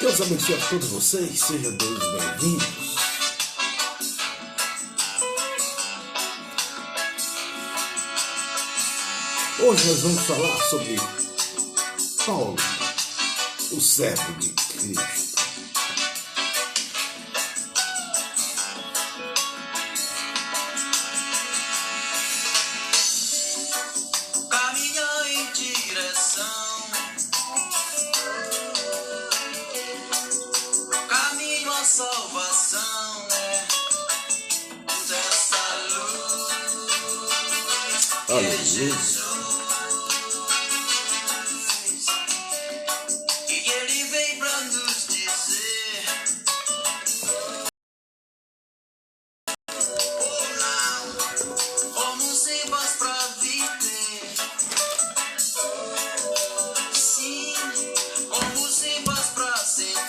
Deus abençoe a todos vocês, sejam todos bem-vindos. Hoje nós vamos falar sobre Paulo, o servo de Cristo. Salvação é dessa luz que é Jesus, e Ele vem pra nos dizer: oh não, como se faz pra viver, sim, como se faz pra sentir.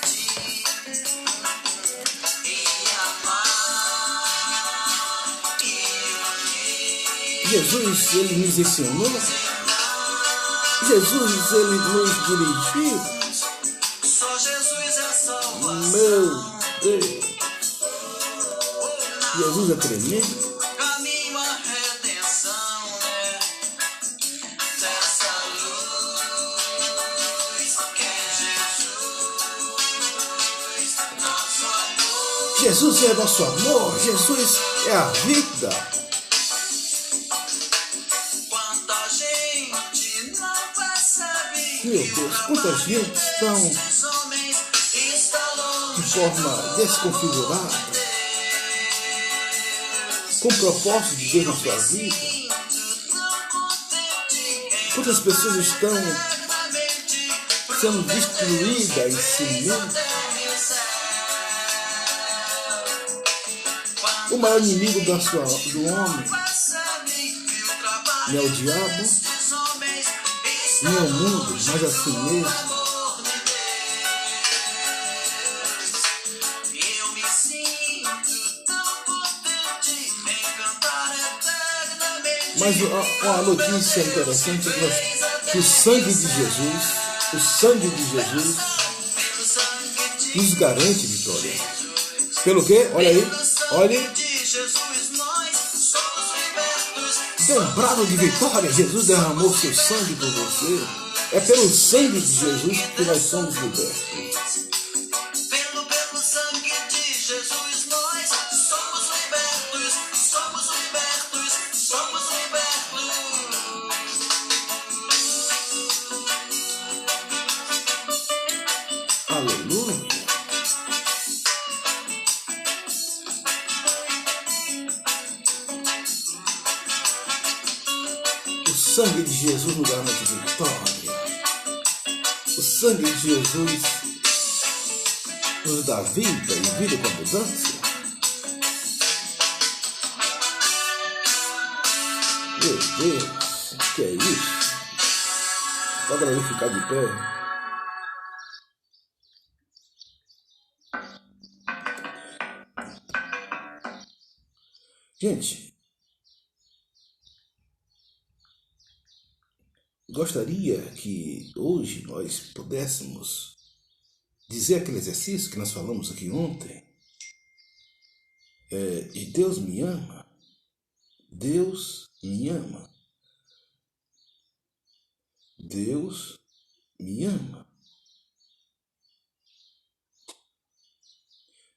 Jesus, ele nos ensinou. Jesus, ele nos dirigiu. Só Jesus é salvação. Meu Deus. Jesus é tremendo. Caminho à redenção, né? Dessa luz que é Jesus, nosso amor. Jesus é nosso amor. Jesus é a vida. Meu Deus, quanta gente estão de forma desconfigurada, com o propósito de Deus na sua vida. Quantas pessoas estão sendo destruídas em si mesmas. O maior inimigo do homem não é o diabo, não é o mundo, mas a si mesmo. Mas uma notícia interessante é que o sangue de Jesus nos garante vitória. Pelo quê? Olha aí, olha. Lembrado de vitória, Jesus derramou seu sangue por você. É pelo sangue de Jesus que nós somos libertos. Pelo sangue de Jesus nós somos libertos, somos libertos, somos libertos. Aleluia. O sangue de Jesus nos garante vitória. O sangue de Jesus nos dá vida e vida com abundância. Meu Deus, o que é isso? Só para eu ficar de pé. Gente, gostaria que hoje nós pudéssemos dizer aquele exercício que nós falamos aqui ontem. De Deus me ama. Deus me ama. Deus me ama.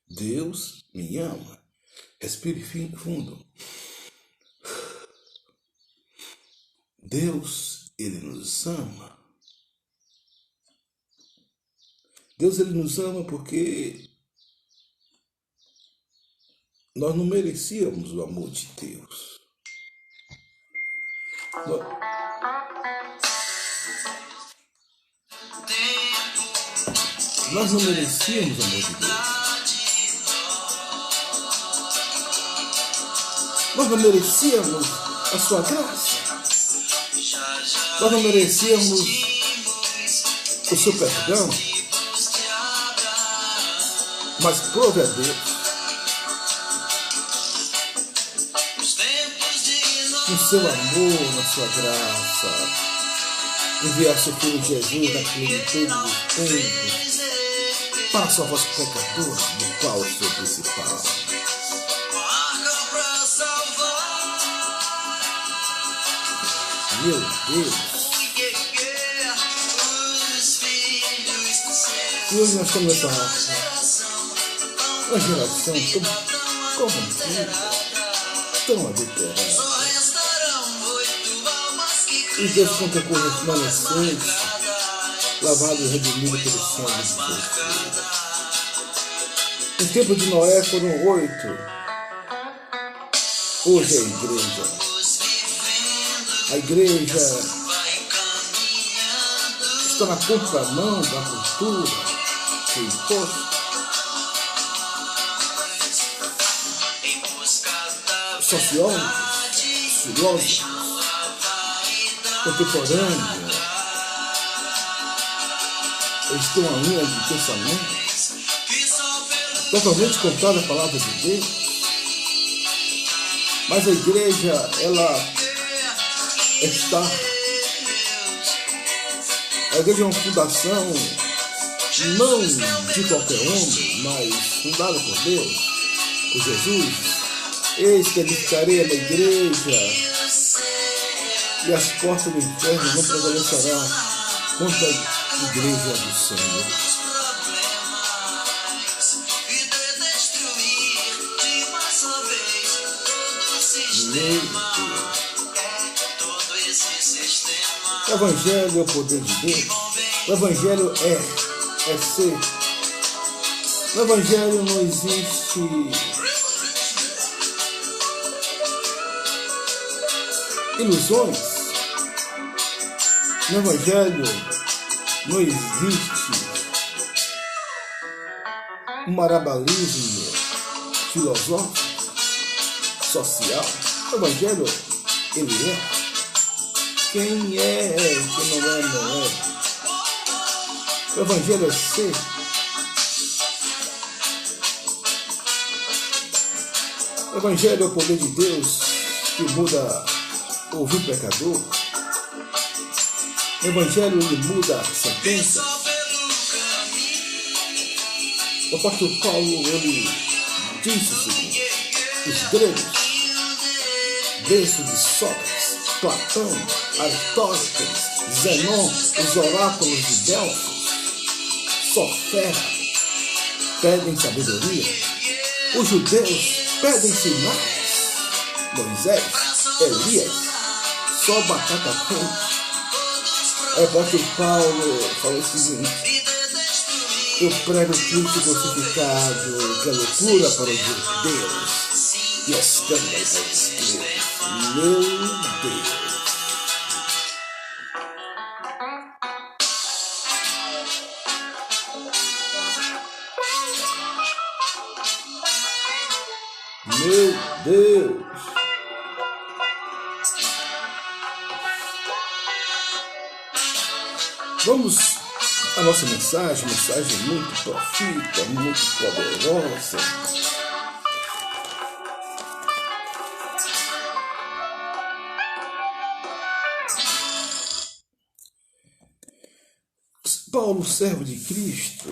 Deus me ama. Respire fundo. Deus, ele nos ama. Deus, ele nos ama porque nós não merecíamos o amor de Deus. Nós não merecíamos o amor de Deus. Nós não merecíamos a sua graça. Nós não merecíamos o seu perdão. Mas prove a Deus no seu amor, na sua graça, enviar seu filho Jesus na plenitude dos tempos, para salvar os pecadores, do qual eu sou o principal. Marca pra salvar. Meu Deus. Os filhos do céu. E hoje nós estamos nessa Geração uma geração tão corrompida, tão adulterada. só restarão 8 almas que E Deus quanto é coisa remanescente, lavado e redimido pelo sangue de Jesus. No tempo de Noé foram 8. Hoje é a igreja. A igreja está na contramão da cultura, do imposto. Sociólogos, filósofos, contemporâneos, eles têm uma linha de pensamento totalmente contrária à palavra de Deus. Mas a igreja, ela está... A igreja é uma fundação não de qualquer homem, mas fundada por Deus, por Jesus. Eis que edificarei a minha igreja, e as portas do inferno não prevalecerão contra a igreja do Senhor. Meu Deus. O Evangelho é o poder de Deus. O Evangelho é ser. No Evangelho não existe ilusões. No Evangelho não existe um marabalismo filosófico, social. O Evangelho, ele é. Quem é, quem não é, não é. O Evangelho é ser. O Evangelho é o poder de Deus que muda ouvir o pecador. O Evangelho ele muda a sentença. O apóstolo Paulo ele disse o seguinte: os gregos, berço de Sócrates, Platão, Aristóteles, Zenon, os oráculos de Delfos, Sofera, pedem sabedoria. Os judeus pedem sinais. Moisés, Elias, só batata quente. O apóstolo Paulo falou o seguinte: eu prego Cristo crucificado, que é loucura para os judeus e escândalo para os gregos. Meu Deus. Meu Deus. Vamos à nossa mensagem muito profícua, muito poderosa. Paulo, servo de Cristo.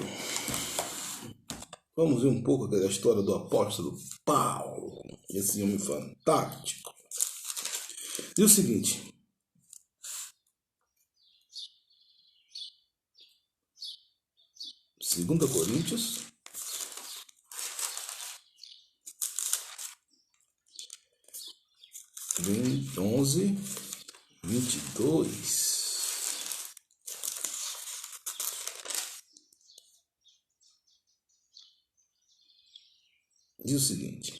Vamos ver um pouco da história do apóstolo Paulo, esse homem fantástico. Diz o seguinte: 2 Coríntios, vem 11, 22. Diz o seguinte: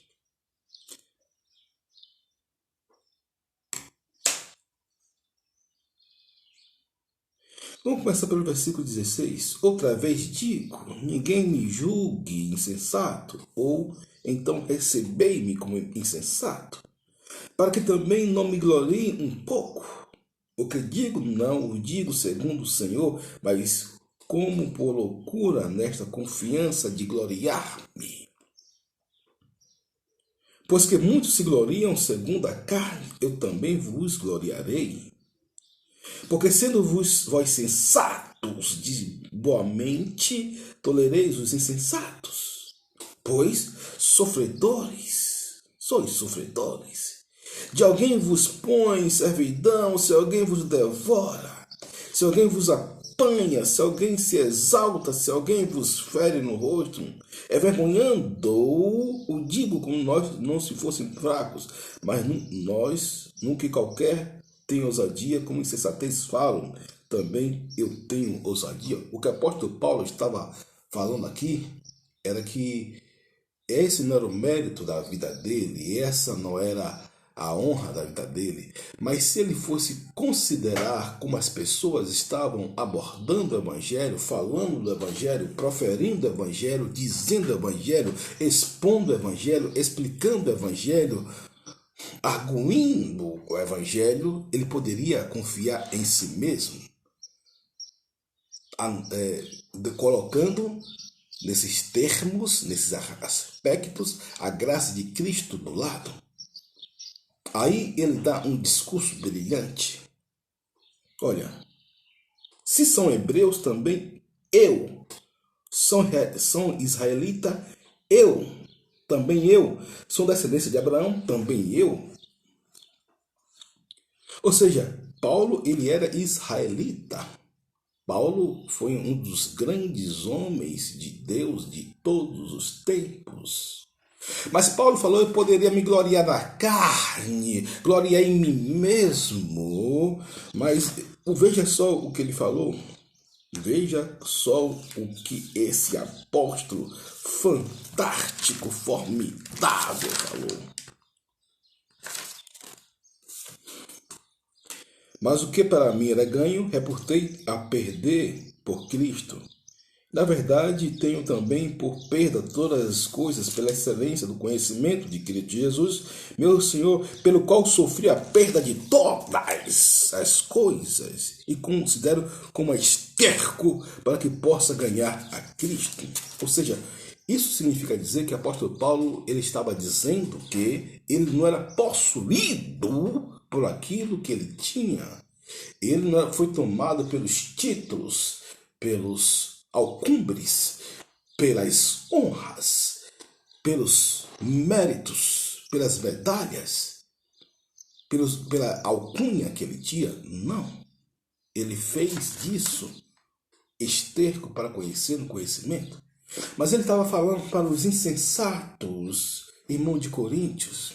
vamos começar pelo versículo 16. Outra vez digo, ninguém me julgue insensato, ou então recebei-me como insensato, para que também não me glorie um pouco. O que digo não o digo segundo o Senhor, mas como por loucura nesta confiança de gloriar-me. Pois que muitos se gloriam segundo a carne, eu também vos gloriarei. Porque sendo vós sensatos de boa mente, tolereis os insensatos. Pois sois sofredores. De alguém vos põe servidão, se alguém vos devora, se alguém vos apanha, se alguém se exalta, se alguém vos fere no rosto, envergonhando, o digo como nós não se fossem fracos, mas nós, nunca qualquer tem ousadia, como insensatez falam, também eu tenho ousadia. O que o apóstolo Paulo estava falando aqui era que esse não era o mérito da vida dele, essa não era a honra da vida dele, mas se ele fosse considerar como as pessoas estavam abordando o evangelho, falando do evangelho, proferindo o evangelho, dizendo o evangelho, expondo o evangelho, explicando o evangelho, arguindo o evangelho, ele poderia confiar em si mesmo, colocando nesses termos, nesses aspectos, a graça de Cristo do lado. Aí ele dá um discurso brilhante. Olha, se são hebreus também, eu. São israelita, eu. Também eu. Sou descendência de Abraão, também eu. Ou seja, Paulo, ele era israelita. Paulo foi um dos grandes homens de Deus de todos os tempos. Mas Paulo falou, eu poderia me gloriar na carne, gloriar em mim mesmo. Mas veja só o que ele falou. Veja só o que esse apóstolo fantástico, formidável falou. Mas o que para mim era ganho, reportei a perder por Cristo. Na verdade, tenho também por perda todas as coisas pela excelência do conhecimento de Cristo Jesus, meu Senhor, pelo qual sofri a perda de todas as coisas e considero como esterco para que possa ganhar a Cristo. Ou seja, isso significa dizer que o apóstolo Paulo ele estava dizendo que ele não era possuído por aquilo que ele tinha. Ele não foi tomado pelos títulos, pelos alcumbres, pelas honras, pelos méritos, pelas medalhas, pela alcunha que ele tinha. Não. Ele fez disso esterco para conhecer o conhecimento. Mas ele estava falando para os insensatos, irmão de Coríntios,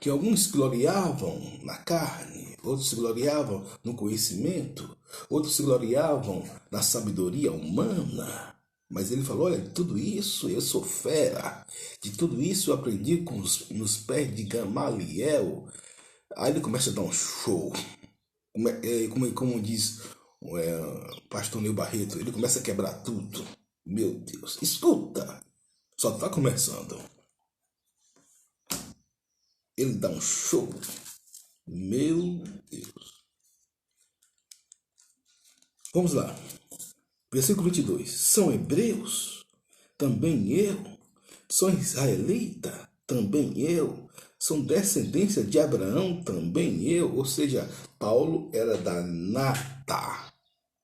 que alguns gloriavam na carne, outros se gloriavam no conhecimento, outros se gloriavam na sabedoria humana. Mas ele falou, olha, de tudo isso eu sou fera, de tudo isso eu aprendi nos pés de Gamaliel. Aí ele começa a dar um show, como diz o pastor Neu Barreto, ele começa a quebrar tudo. Meu Deus, escuta, só está começando. Ele dá um show. Meu Deus. Vamos lá. Versículo 22. São hebreus? Também eu. Sou israelita? Também eu. São descendência de Abraão? Também eu. Ou seja, Paulo era da nata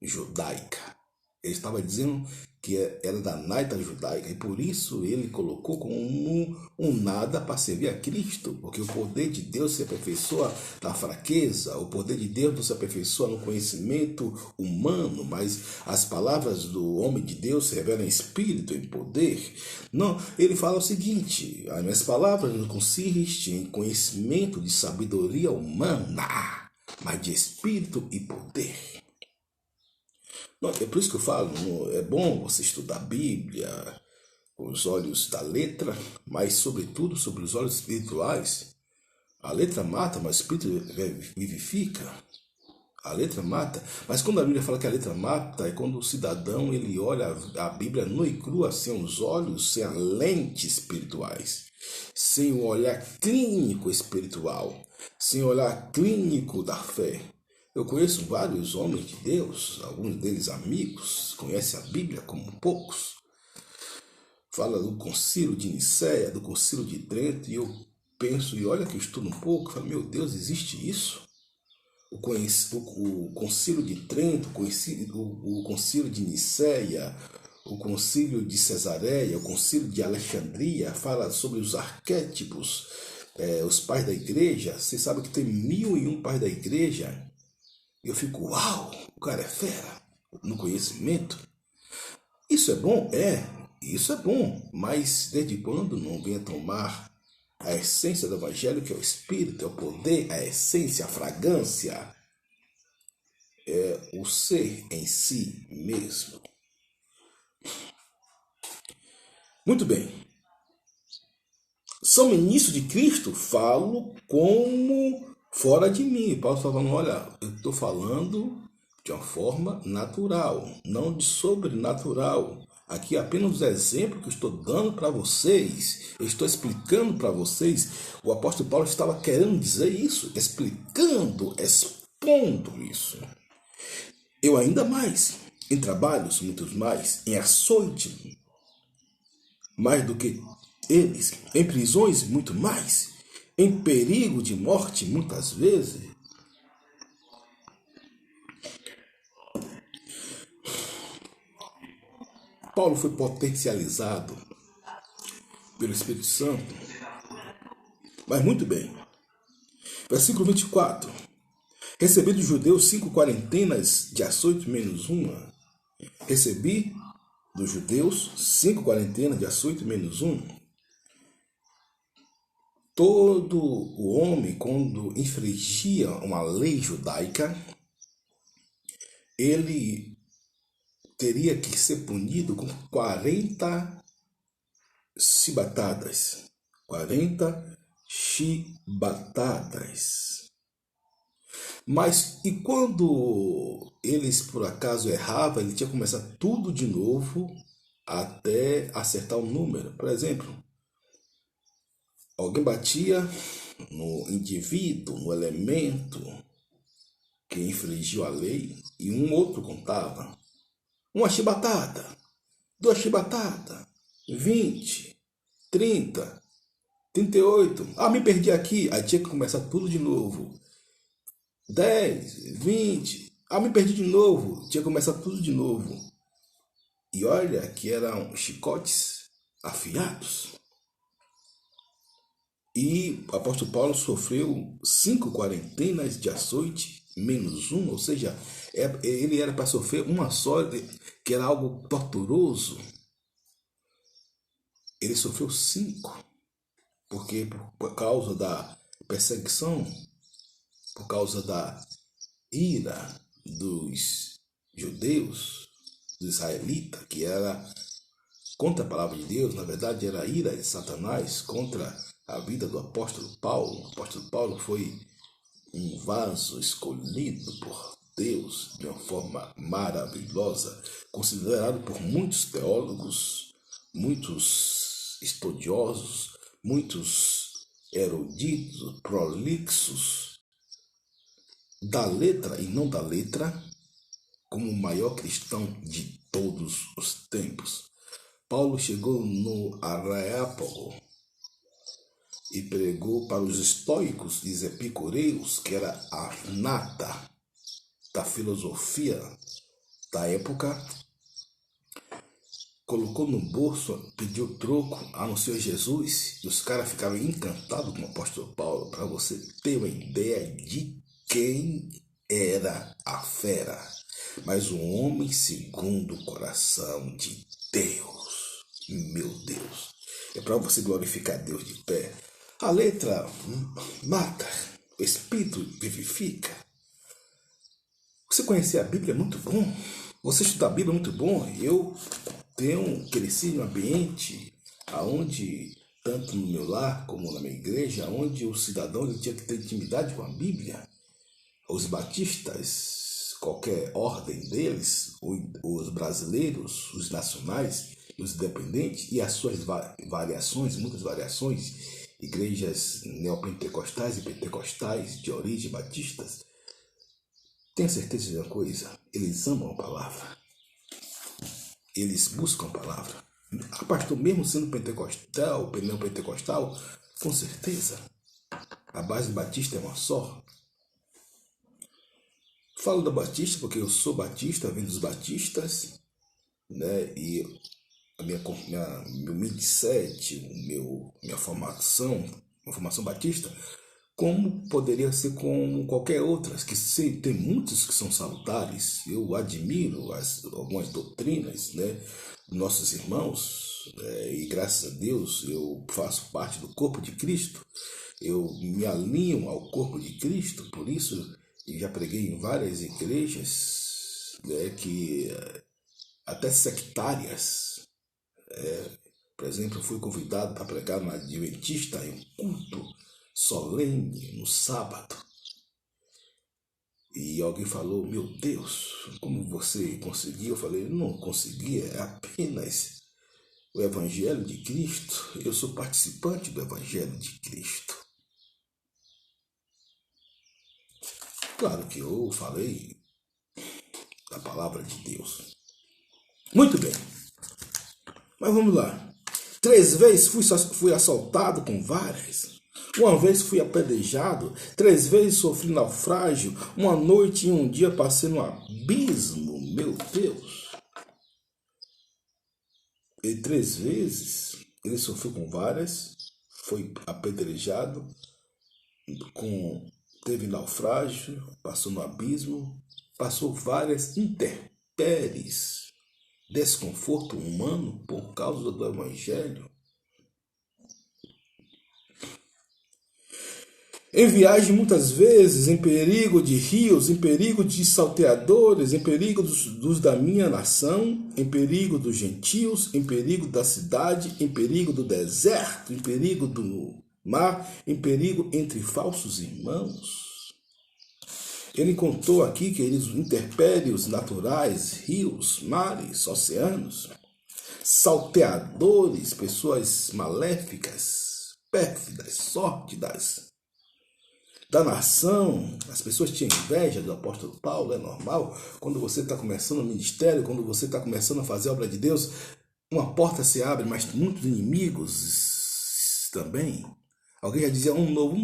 judaica. Ele estava dizendo que era da nata judaica e por isso ele colocou como um nada para servir a Cristo, porque o poder de Deus se aperfeiçoa na fraqueza, o poder de Deus não se aperfeiçoa no conhecimento humano, mas as palavras do homem de Deus se revelam em espírito, em poder. Não, ele fala o seguinte, as minhas palavras não consistem em conhecimento de sabedoria humana, mas de espírito e poder. Não, é por isso que eu falo, é bom você estudar a Bíblia, os olhos da letra, mas sobretudo sobre os olhos espirituais. A letra mata, mas o espírito vivifica. A letra mata, mas quando a Bíblia fala que a letra mata, é quando o cidadão ele olha a Bíblia nua e crua, sem os olhos, sem a lente espirituais, sem o olhar clínico espiritual, sem o olhar clínico da fé. Eu conheço vários homens de Deus, alguns deles amigos, conhecem a Bíblia como poucos. Fala do concílio de Nicéia, do concílio de Trento, e eu penso, e olha que eu estudo um pouco, falo, meu Deus, existe isso? o Concílio de Trento, o Concílio de Nicéia, o Concílio de Cesareia, o Concílio de Alexandria, fala sobre os arquétipos, os pais da igreja. Você sabe que tem 1001 pais da igreja. Eu fico, uau, o cara é fera no conhecimento. Isso é bom? Isso é bom, mas desde quando não venha tomar a essência do Evangelho, que é o Espírito, é o poder, a essência, a fragrância, é o ser em si mesmo. Muito bem. São ministros de Cristo, falo como fora de mim. Paulo está falando, olha, eu estou falando de uma forma natural, não de sobrenatural. Aqui apenas os exemplos que eu estou dando para vocês, eu estou explicando para vocês. O apóstolo Paulo estava querendo dizer isso, explicando, expondo isso. Eu ainda mais, em trabalhos, muitos mais, em açoite, mais do que eles, em prisões, muito mais, em perigo de morte, muitas vezes. Paulo foi potencializado pelo Espírito Santo, mas muito bem. Versículo 24. Recebi dos judeus 5 quarentenas de açoite menos uma. Recebi dos judeus 5 quarentenas de açoite menos um. Todo o homem, quando infringia uma lei judaica, ele teria que ser punido com 40 chibatadas. 40 chibatadas. Mas e quando eles por acaso erravam, ele tinha que começar tudo de novo até acertar o número. Por exemplo, alguém batia no indivíduo, no elemento que infringiu a lei, e um outro contava. Uma chibatada, 2 chibatadas, 20, 30, 38. Me perdi aqui. Aí tinha que começar tudo de novo. 10, 20. Me perdi de novo. Tinha que começar tudo de novo. E olha que eram chicotes afiados. E o apóstolo Paulo sofreu 5 quarentenas de açoite, menos uma, ou seja, ele era para sofrer uma só, que era algo torturoso. Ele sofreu 5, porque por causa da perseguição, por causa da ira dos judeus, dos israelitas, que era contra a palavra de Deus, na verdade era a ira de Satanás contra a vida do apóstolo Paulo. O apóstolo Paulo foi um vaso escolhido por Deus de uma forma maravilhosa, considerado por muitos teólogos, muitos estudiosos, muitos eruditos, prolixos, da letra e não da letra, como o maior cristão de todos os tempos. Paulo chegou no Areópago e pregou para os estoicos e os epicureus, que era a nata da filosofia da época. Colocou no bolso, pediu troco, anunciou Jesus, e os caras ficaram encantados com o apóstolo Paulo, para você ter uma ideia de quem era a fera. Mas um homem segundo o coração de Deus. Meu Deus. É para você glorificar Deus de pé. A letra mata, o Espírito vivifica. Você conhecer a Bíblia é muito bom. Você estudar a Bíblia é muito bom. Eu cresci em um ambiente onde, tanto no meu lar como na minha igreja, onde o cidadão ele tinha que ter intimidade com a Bíblia. Os batistas, qualquer ordem deles, os brasileiros, os nacionais, os independentes e as suas variações, muitas variações, igrejas neopentecostais e pentecostais de origem batistas, tenha certeza de uma coisa, eles amam a palavra. Eles buscam a palavra. A pastor, mesmo sendo pentecostal, neopentecostal, com certeza, a base batista é uma só. Falo da Batista porque eu sou batista, venho dos batistas, né? E meu mindset, minha formação, uma formação batista, como poderia ser com qualquer outra, que tem muitos que são salutares. Eu admiro algumas doutrinas, né, dos nossos irmãos, e graças a Deus eu faço parte do corpo de Cristo, eu me alinho ao corpo de Cristo, por isso eu já preguei em várias igrejas, né, que até sectárias. Por exemplo, eu fui convidado para pregar na Adventista em um culto solene no sábado. E alguém falou, meu Deus, como você conseguiu? Eu falei, não consegui, é apenas o Evangelho de Cristo. Eu sou participante do Evangelho de Cristo. Claro que eu falei da palavra de Deus. Muito bem, mas vamos lá. 3 vezes fui assaltado com varas. Uma vez fui apedrejado, 3 vezes sofri naufrágio, uma noite e um dia passei no abismo, meu Deus. E 3 vezes ele sofreu com varas, foi apedrejado, teve naufrágio, passou no abismo, passou várias intempéries, desconforto humano por causa do Evangelho. Em viagem, muitas vezes, em perigo de rios, em perigo de salteadores, em perigo dos da minha nação, em perigo dos gentios, em perigo da cidade, em perigo do deserto, em perigo do mar, em perigo entre falsos irmãos. Ele contou aqui, queridos, intempéries naturais, rios, mares, oceanos, salteadores, pessoas maléficas, pérfidas, sórdidas, da nação. As pessoas tinham inveja do apóstolo Paulo, é normal. Quando você está começando o ministério, quando você está começando a fazer a obra de Deus, uma porta se abre, mas muitos inimigos também. Alguém já dizia um novo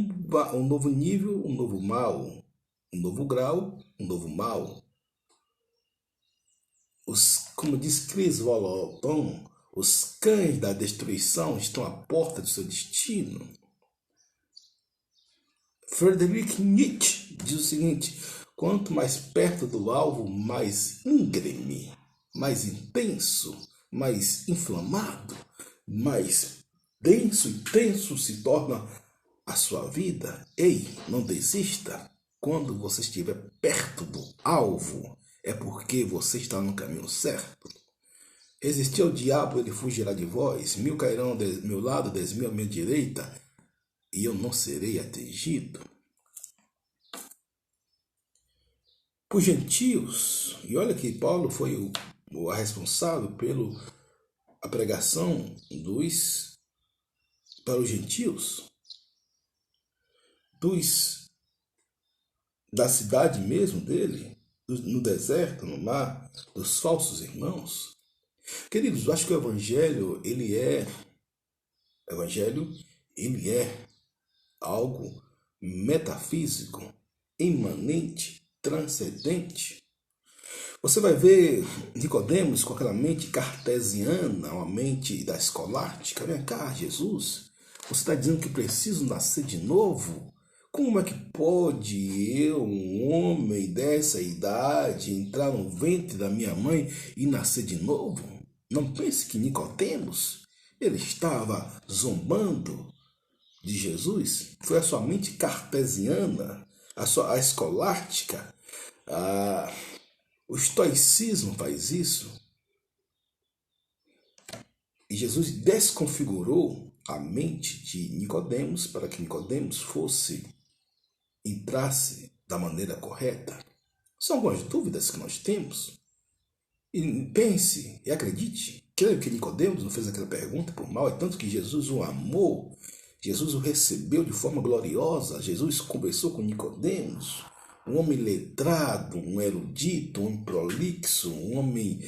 nível, um novo mal, um novo grau, um novo mal. Como diz Chris Vallotton, os cães da destruição estão à porta do seu destino. Friedrich Nietzsche diz o seguinte: quanto mais perto do alvo, mais íngreme, mais intenso, mais inflamado, mais denso e tenso se torna a sua vida. Ei, não desista. Quando você estiver perto do alvo, é porque você está no caminho certo. Resistir ao diabo, ele fugirá de vós. 1000 cairão ao meu lado, 10.000 à minha direita, e eu não serei atingido. Por gentios, e olha que Paulo foi o responsável pela pregação para os gentios, da cidade mesmo dele, no deserto, no mar, dos falsos irmãos. Queridos, eu acho que o Evangelho, ele é algo metafísico, imanente, transcendente. Você vai ver Nicodemos com aquela mente cartesiana, uma mente da escolástica. Vem cá, Jesus, você está dizendo que preciso nascer de novo? Como é que pode eu, um homem dessa idade, entrar no ventre da minha mãe e nascer de novo? Não pense que Nicodemos, ele estava zombando de Jesus. Foi a sua mente cartesiana, a escolástica, o estoicismo faz isso. E Jesus desconfigurou a mente de Nicodemos para que Nicodemos entrasse da maneira correta. São algumas dúvidas que nós temos. E pense e acredite. Creio que Nicodemos não fez aquela pergunta por mal. É tanto que Jesus o amou. Jesus o recebeu de forma gloriosa. Jesus conversou com Nicodemos, um homem letrado, um erudito, um homem prolixo, um homem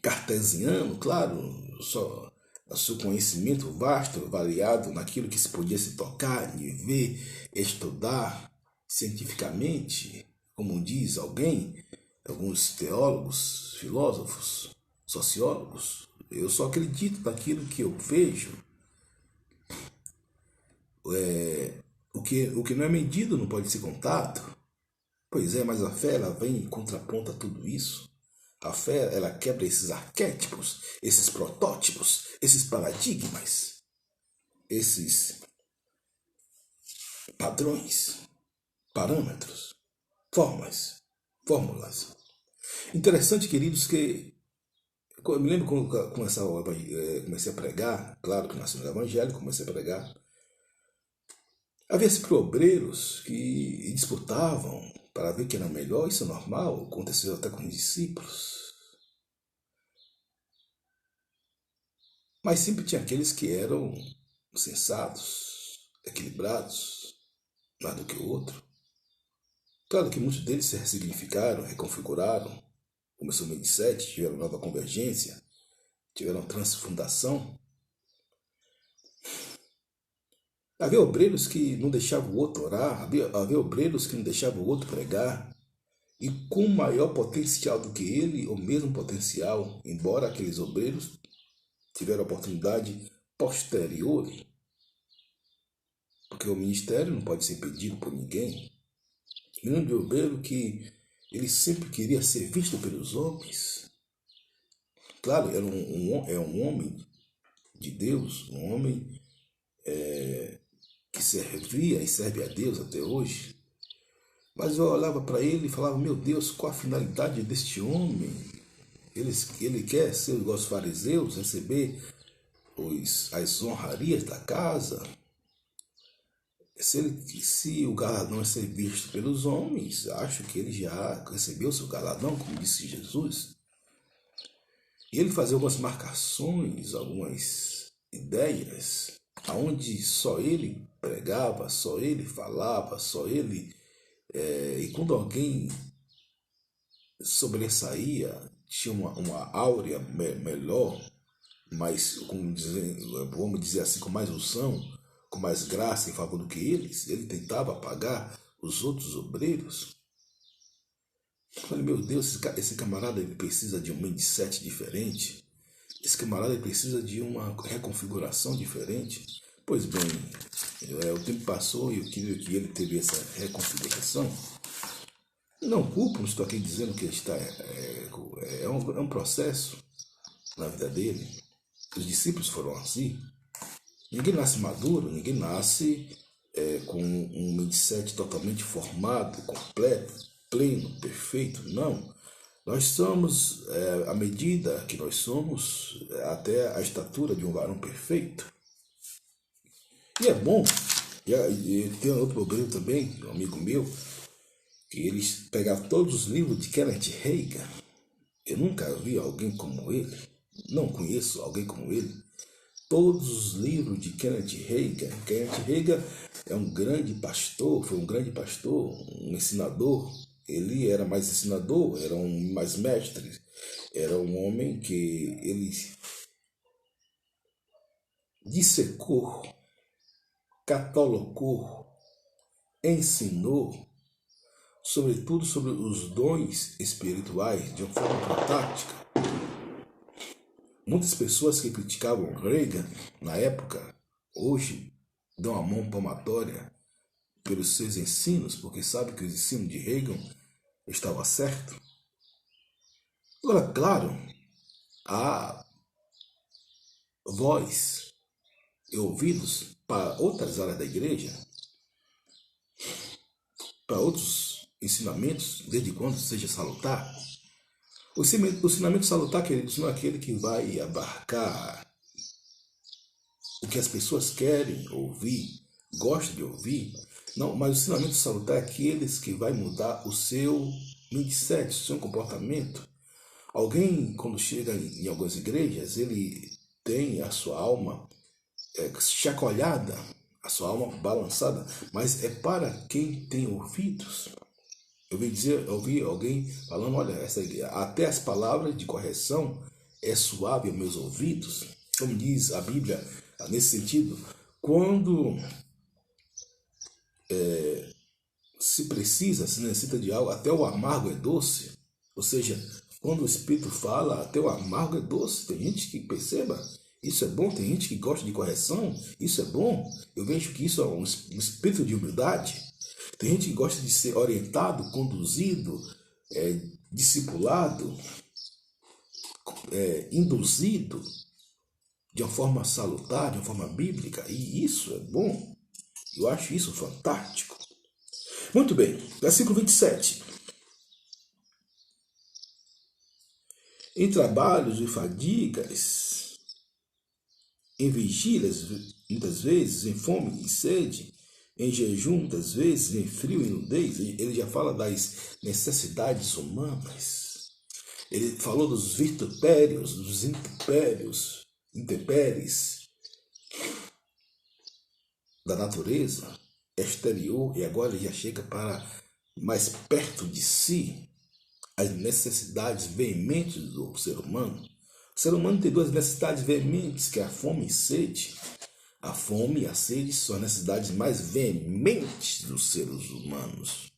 cartesiano, claro, só o seu conhecimento vasto, variado naquilo que se podia se tocar, ver, estudar cientificamente. como diz alguns teólogos, filósofos, sociólogos, eu só acredito naquilo que eu vejo. O que não é medido não pode ser contado. Pois é, mas a fé ela vem e contraponta tudo isso. A fé ela quebra esses arquétipos, esses protótipos, esses paradigmas, esses padrões, parâmetros, fórmulas. Interessante, queridos, que eu me lembro quando comecei a pregar, claro que nasci no Evangelho, comecei a pregar. Havia sempre obreiros que disputavam para ver quem era melhor, isso é normal, aconteceu até com os discípulos. Mas sempre tinha aqueles que eram sensatos, equilibrados, mais do que o outro. Claro que muitos deles se ressignificaram, reconfiguraram, começou em 2007, tiveram nova convergência, tiveram transfundação. Havia obreiros que não deixavam o outro orar, havia obreiros que não deixavam o outro pregar, e com maior potencial do que ele, ou mesmo potencial, embora aqueles obreiros tiveram oportunidade posterior, porque o ministério não pode ser impedido por ninguém. Grande obreiro que ele sempre queria ser visto pelos homens. Claro, era um homem de Deus, um homem que servia e serve a Deus até hoje. Mas eu olhava para ele e falava, meu Deus, qual a finalidade deste homem? Ele quer ser igual aos fariseus, receber as honrarias da casa. Se o galardão é ser visto pelos homens, acho que ele já recebeu seu galardão, como disse Jesus. E ele fazia algumas marcações, algumas ideias, onde só ele pregava, só ele falava, só ele... e quando alguém sobressaía, tinha uma áurea melhor, mais, vamos dizer assim, com mais unção, com mais graça em favor do que eles, ele tentava apagar os outros obreiros. Eu falei, meu Deus, esse camarada ele precisa de um mindset diferente, esse camarada ele precisa de uma reconfiguração diferente. Pois bem, o tempo passou e eu queria que ele teve essa reconfiguração. Não culpo, não estou aqui dizendo que ele está... É um processo na vida dele. Os discípulos foram assim. Ninguém nasce maduro, ninguém nasce com um mindset totalmente formado, completo, pleno, perfeito. Não. Nós somos, à medida que nós somos, até a estatura de um varão perfeito. E é bom. E tem outro problema também, um amigo meu, que eles pegavam todos os livros de Kenneth Hagin. Eu nunca vi alguém como ele, não conheço alguém como ele. Todos os livros de Kenneth Hagin. Kenneth Hagin é um grande pastor, foi um grande pastor, um ensinador. Ele era mais ensinador, era um mais mestre. Era um homem que ele dissecou, catalogou, ensinou, sobretudo sobre os dons espirituais, de uma forma prática. Muitas pessoas que criticavam Reagan na época, hoje dão a mão palmatória pelos seus ensinos, porque sabem que o ensino de Reagan estava certo. Agora, claro, há voz e ouvidos para outras áreas da igreja, para outros ensinamentos, desde quando seja salutar. O ensinamento salutar, queridos, não é aquele que vai abarcar o que as pessoas querem ouvir, gostam de ouvir. Não, mas o ensinamento salutar é aqueles que vai mudar o seu mindset, o seu comportamento. Alguém, quando chega em algumas igrejas, ele tem a sua alma chacoalhada, a sua alma balançada, mas é para quem tem ouvidos. Eu ouvi alguém falando, olha, até as palavras de correção é suave aos meus ouvidos. Como diz a Bíblia, nesse sentido, quando se precisa, se necessita de algo, até o amargo é doce. Ou seja, quando o Espírito fala, até o amargo é doce. Tem gente que perceba, isso é bom. Tem gente que gosta de correção, isso é bom. Eu vejo que isso é um espírito de humildade. Tem gente que gosta de ser orientado, conduzido, discipulado, induzido de uma forma salutar, de uma forma bíblica. E isso é bom. Eu acho isso fantástico. Muito bem, versículo 27. Em trabalhos e fadigas, em vigílias, muitas vezes, em fome e sede, em jejum, muitas vezes, em frio e nudez. Ele já fala das necessidades humanas. Ele falou dos vitupérios, dos intempéries da natureza exterior, e agora ele já chega para mais perto de si, as necessidades veementes do ser humano. O ser humano tem duas necessidades veementes, que é a fome e sede. A fome e a sede são as necessidades mais veementes dos seres humanos.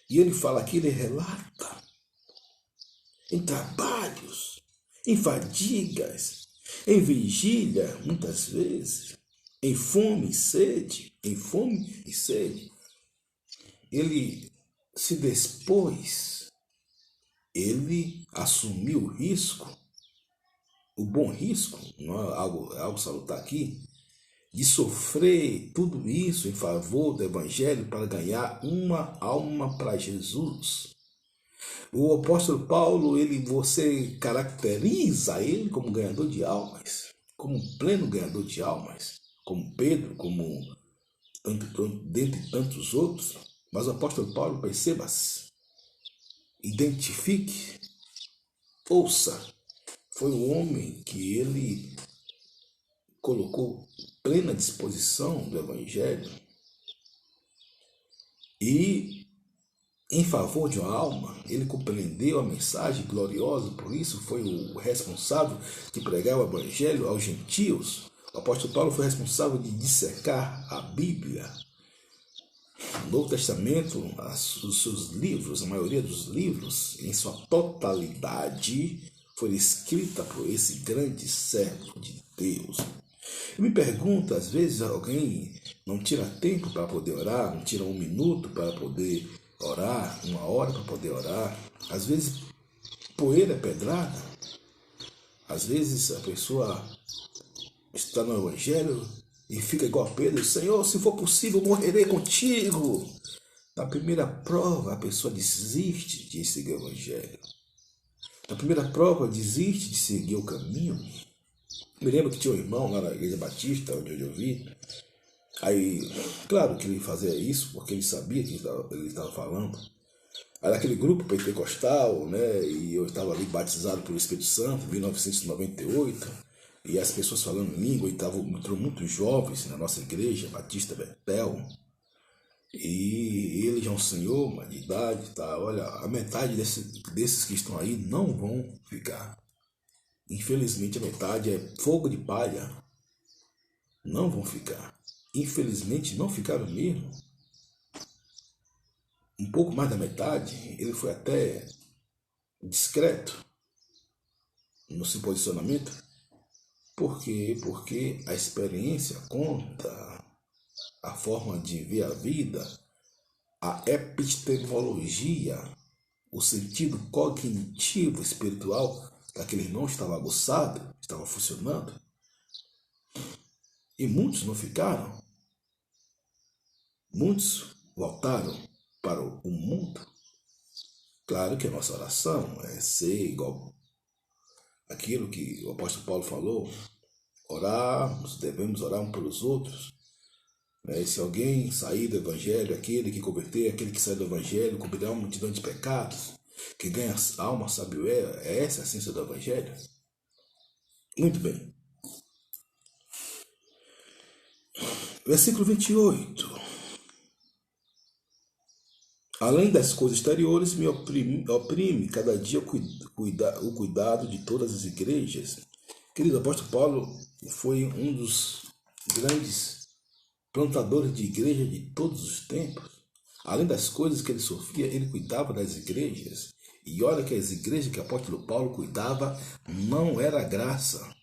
E ele fala aqui, ele relata em trabalhos, em fadigas, em vigília, muitas vezes, em fome e sede, ele se dispôs, ele assumiu o risco, o bom risco, não é algo salutar aqui, de sofrer tudo isso em favor do Evangelho para ganhar uma alma para Jesus. O apóstolo Paulo, você caracteriza ele como ganhador de almas, como um pleno ganhador de almas, como Pedro, como dentre tantos outros. Mas o apóstolo Paulo, perceba-se, identifique, ouça, foi o homem que ele colocou plena disposição do Evangelho e em favor de uma alma, ele compreendeu a mensagem gloriosa, por isso foi o responsável de pregar o Evangelho aos gentios. O apóstolo Paulo foi responsável de dissecar a Bíblia. No Novo Testamento, os seus livros, a maioria dos livros, em sua totalidade, foi escrita por esse grande servo de Deus. Eu me pergunto, às vezes alguém não tira tempo para poder orar, não tira um minuto para poder orar, uma hora para poder orar. Às vezes poeira é pedrada. Às vezes a pessoa está no Evangelho e fica igual a Pedro: Senhor, se for possível, morrerei contigo. Na primeira prova, a pessoa desiste de seguir o Evangelho. Na primeira prova, desiste de seguir o caminho. Me lembro que tinha um irmão lá na Igreja Batista, onde eu vi. Aí, claro que ele fazia isso, porque ele sabia que ele estava falando. Era aquele grupo pentecostal, né? E eu estava ali batizado pelo Espírito Santo, em 1998. E as pessoas falando língua, e entrou muitos jovens na nossa igreja, Batista Betel. E ele já é um senhor, de idade, tá? Olha, a metade desses que estão aí não vão ficar. Infelizmente, a metade é fogo de palha. Não vão ficar. Infelizmente, não ficaram mesmo. Um pouco mais da metade, ele foi até discreto no seu posicionamento. Por quê? Porque a experiência conta, a forma de ver a vida, a epistemologia, o sentido cognitivo espiritual daquele irmão estava aguçado, estava funcionando. E muitos não ficaram. Muitos voltaram para o mundo. Claro que a nossa oração é ser igual aquilo que o apóstolo Paulo falou. Orarmos, devemos orar uns pelos outros. Se alguém sair do Evangelho, aquele que converter, aquele que sai do Evangelho, cobrirá uma multidão de pecados. Quem ganha a alma, sabe o é essa a essência do Evangelho? Muito bem. Versículo 28. Além das coisas exteriores, me oprime cada dia o cuidado de todas as igrejas. Querido, o apóstolo Paulo foi um dos grandes plantadores de igreja de todos os tempos. Além das coisas que ele sofria, ele cuidava das igrejas. E olha que as igrejas que o apóstolo Paulo cuidava não era graça.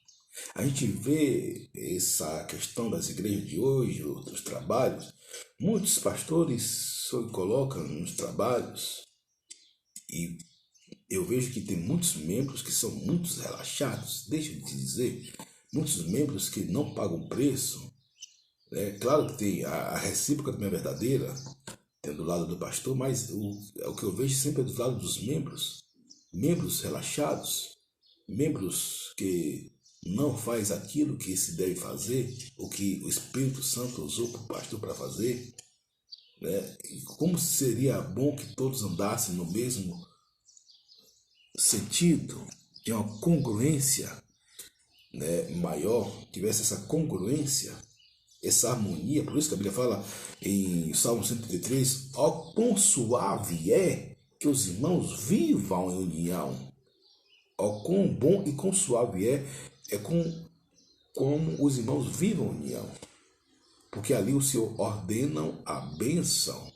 A gente vê essa questão das igrejas de hoje, outros trabalhos. Muitos pastores se colocam nos trabalhos e eu vejo que tem muitos membros que são muito relaxados. Deixa eu te dizer, muitos membros que não pagam preço. É claro que tem a recíproca também é verdadeira, tem do lado do pastor, mas o que eu vejo sempre é do lado dos membros. Membros relaxados, membros que não faz aquilo que se deve fazer, o que o Espírito Santo usou para o pastor para fazer. Né? E como seria bom que todos andassem no mesmo sentido, de uma congruência, né, maior, tivesse essa congruência, essa harmonia. Por isso que a Bíblia fala em Salmo 133, ó quão suave é que os irmãos vivam em união. Ó quão bom e quão suave é como os irmãos vivam em união. Porque ali o Senhor ordenam a bênção.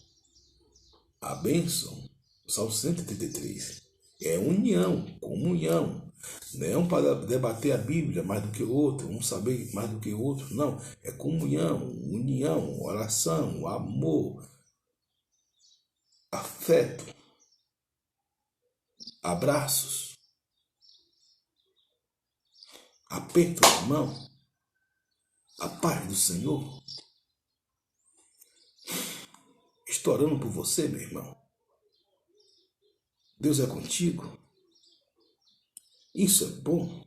A bênção, Salmo 133, é união, comunhão. Não é um para debater a Bíblia mais do que o outro, um saber mais do que o outro. Não, é comunhão, união, oração, amor, afeto, abraços, aperto de mão, a paz do Senhor. Estou orando por você, meu irmão. Deus é contigo. Isso é bom.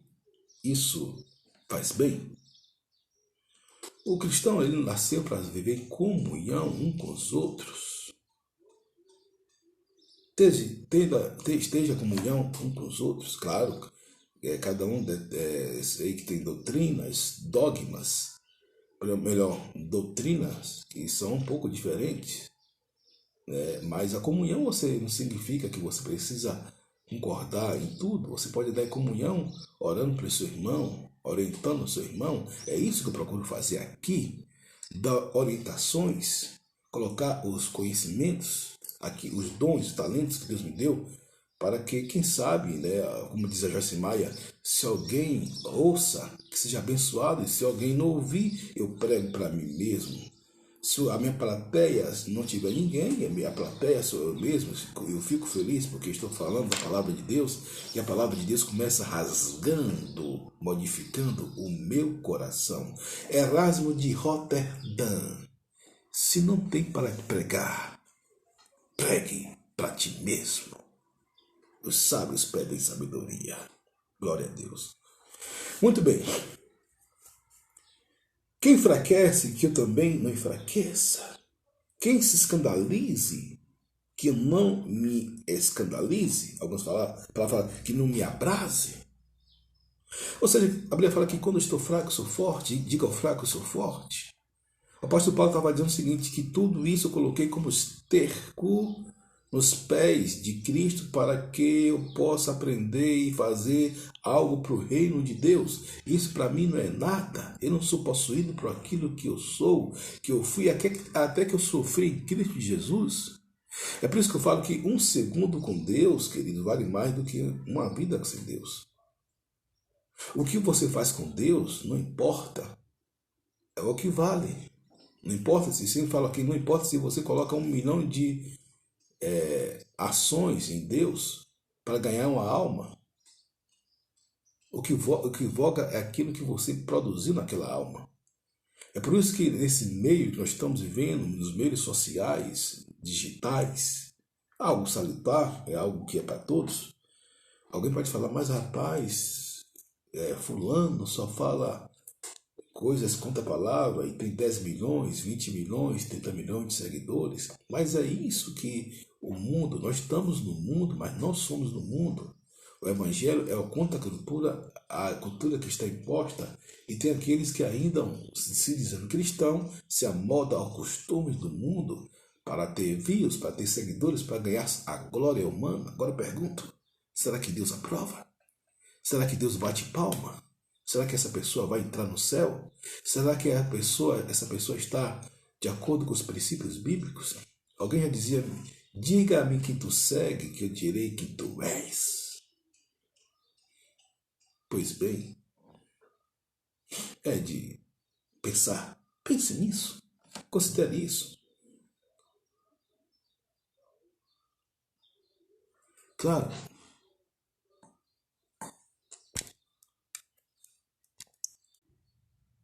Isso faz bem. O cristão, ele nasceu para viver em comunhão um com os outros. Esteja em comunhão um com os outros, claro. Cada um sei que tem doutrinas, dogmas, melhor, doutrinas que são um pouco diferentes. Mas a comunhão não significa que você precisa concordar em tudo. Você pode dar em comunhão orando para o seu irmão, orientando o seu irmão. É isso que eu procuro fazer aqui, dar orientações, colocar os conhecimentos, aqui, os dons, os talentos que Deus me deu, para que, quem sabe, né, como diz a Joyce Maia, se alguém ouça, que seja abençoado, e se alguém não ouvir, eu prego para mim mesmo. Se a minha plateia não tiver ninguém, a minha plateia sou eu mesmo, eu fico feliz porque estou falando da palavra de Deus e a palavra de Deus começa rasgando, modificando o meu coração. Erasmo de Roterdã. Se não tem para pregar, pregue para ti mesmo. Os sábios pedem sabedoria. Glória a Deus. Muito bem. Quem enfraquece, que eu também não enfraqueça. Quem se escandalize, que eu não me escandalize. Alguns falam que não me abrase. Ou seja, a Bíblia fala que quando eu estou fraco, eu sou forte. Diga ao fraco, eu sou forte. O apóstolo Paulo estava dizendo o seguinte, que tudo isso eu coloquei como esterco nos pés de Cristo para que eu possa aprender e fazer algo para o reino de Deus. Isso para mim não é nada. Eu não sou possuído por aquilo que eu sou, que eu fui até que eu sofri em Cristo Jesus. É por isso que eu falo que um segundo com Deus, querido, vale mais do que uma vida sem Deus. O que você faz com Deus não importa. É o que vale. Não importa se você fala aqui, não importa se você coloca 1 milhão de ações em Deus para ganhar uma alma. O que voga é aquilo que você produziu naquela alma. É por isso que nesse meio que nós estamos vivendo, nos meios sociais, digitais, algo salutar, é algo que é para todos. Alguém pode falar, mas rapaz, fulano só fala coisas contra a palavra e tem 10 milhões, 20 milhões, 30 milhões de seguidores. Mas é isso que o mundo, nós estamos no mundo, mas não somos no mundo. O evangelho é a contracultura, a cultura que está imposta, e tem aqueles que ainda, se dizendo cristão, se amoldam aos costumes do mundo para ter views, para ter seguidores, para ganhar a glória humana. Agora eu pergunto, será que Deus aprova? Será que Deus bate palma? Será que essa pessoa vai entrar no céu? Será que essa pessoa está de acordo com os princípios bíblicos? Alguém já dizia: diga-me quem tu segue, que eu direi quem tu és. Pois bem, é de pensar. Pense nisso. Considere isso. Claro,